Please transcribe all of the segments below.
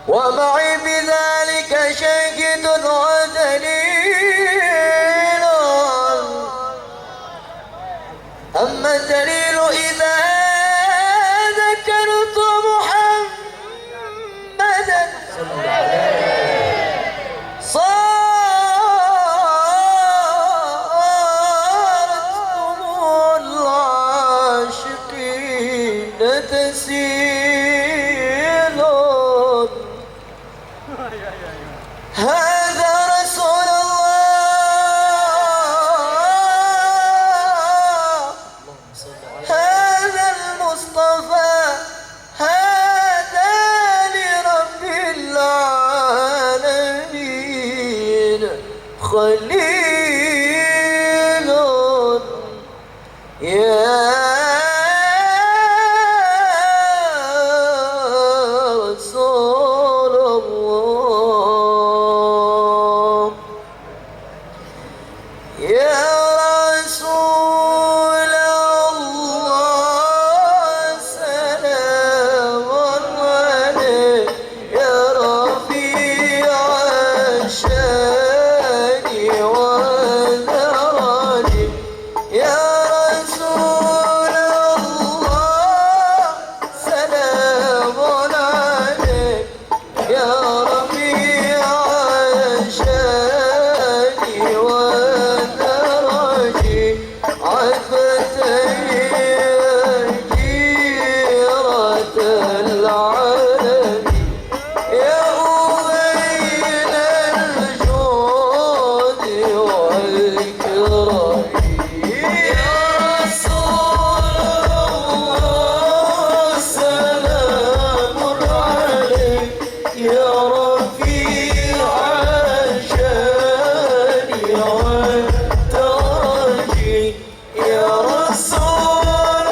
ومعي بذلك شاهد ودليل. أما الدليل إذا ذكرت محمدا صارت العاشقين تسيل. هذا رسول الله، هذا المصطفى، هذا لرب العالمين خليل. يا رسول الله، يا رسول الله، سلام عليك يا رفيع الشان والدرج. يا رسول الله، سلام عليك يا رفيع الشان والدرج. عفتي جيرة العالم يا أبين الجود والكرم. يا رسول الله، سلام عليك يا رفيع الشان والدرج. يا رسول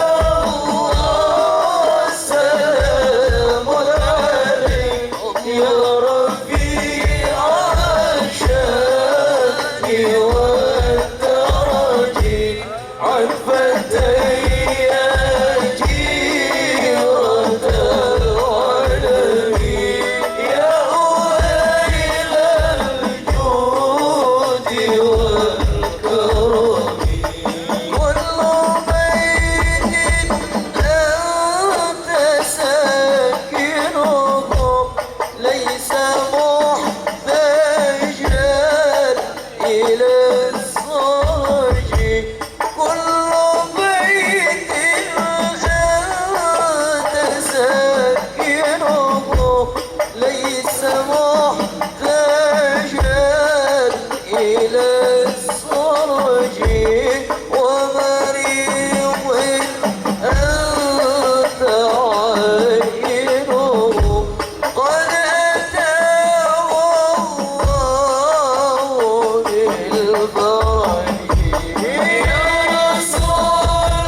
الله، سلام عليك يا رفيع الشان والدرج. عفتي جيرة العالم يا أهيل الجود والكرم. كل بيت أنت ساكنه ليس محتاجا إلى الزوج. كل بيت أنت ساكنه ليس محتاجا إلى الزوج. ومريض أنت عينه قد أتاه الله بالفرج. يا رسول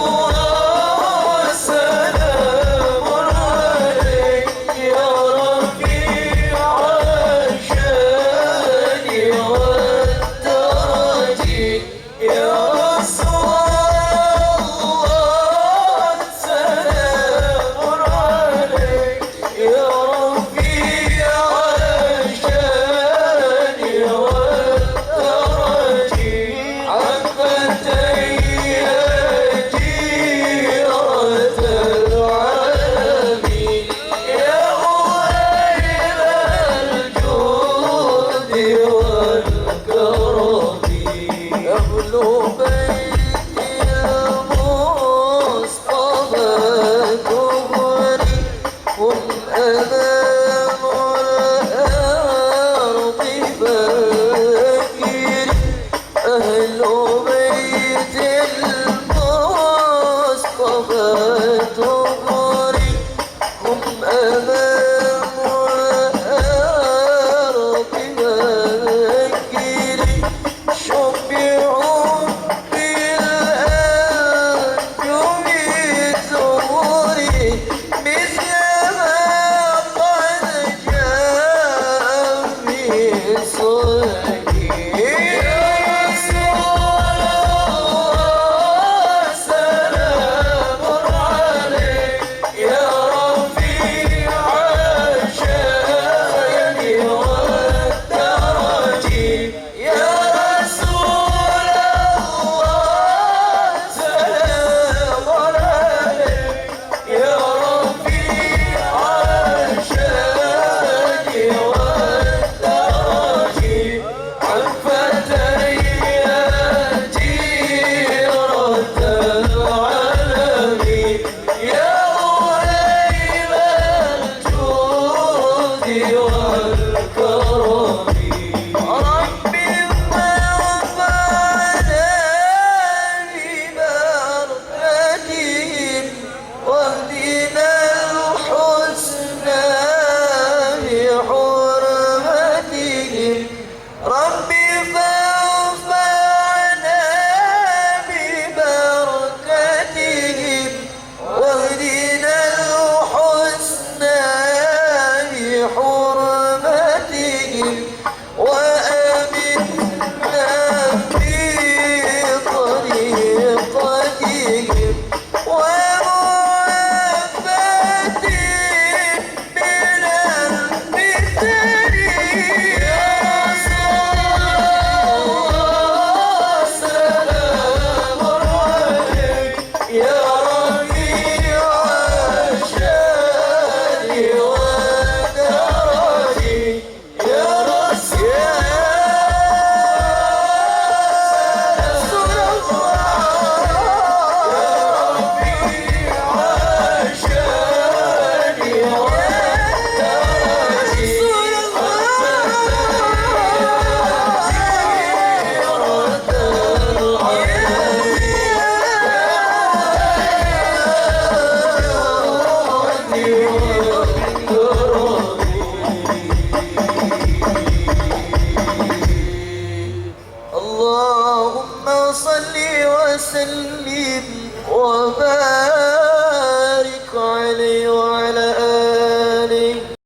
الله، سلام عليك يا رفيع الشان والدرج. يا رسول الله، سلام عليك يا رفيع الشان والدرج. عفتي جيرة العالم يا أهيل الجود والكرم. أهل بيت المصطفى دغري هم أمام الأرض باكر. أهل بيت المصطفى دغري هم أمام الأرض باكر. شبعوا بالأنجم الزهور مثل ما قد جاء في صدق.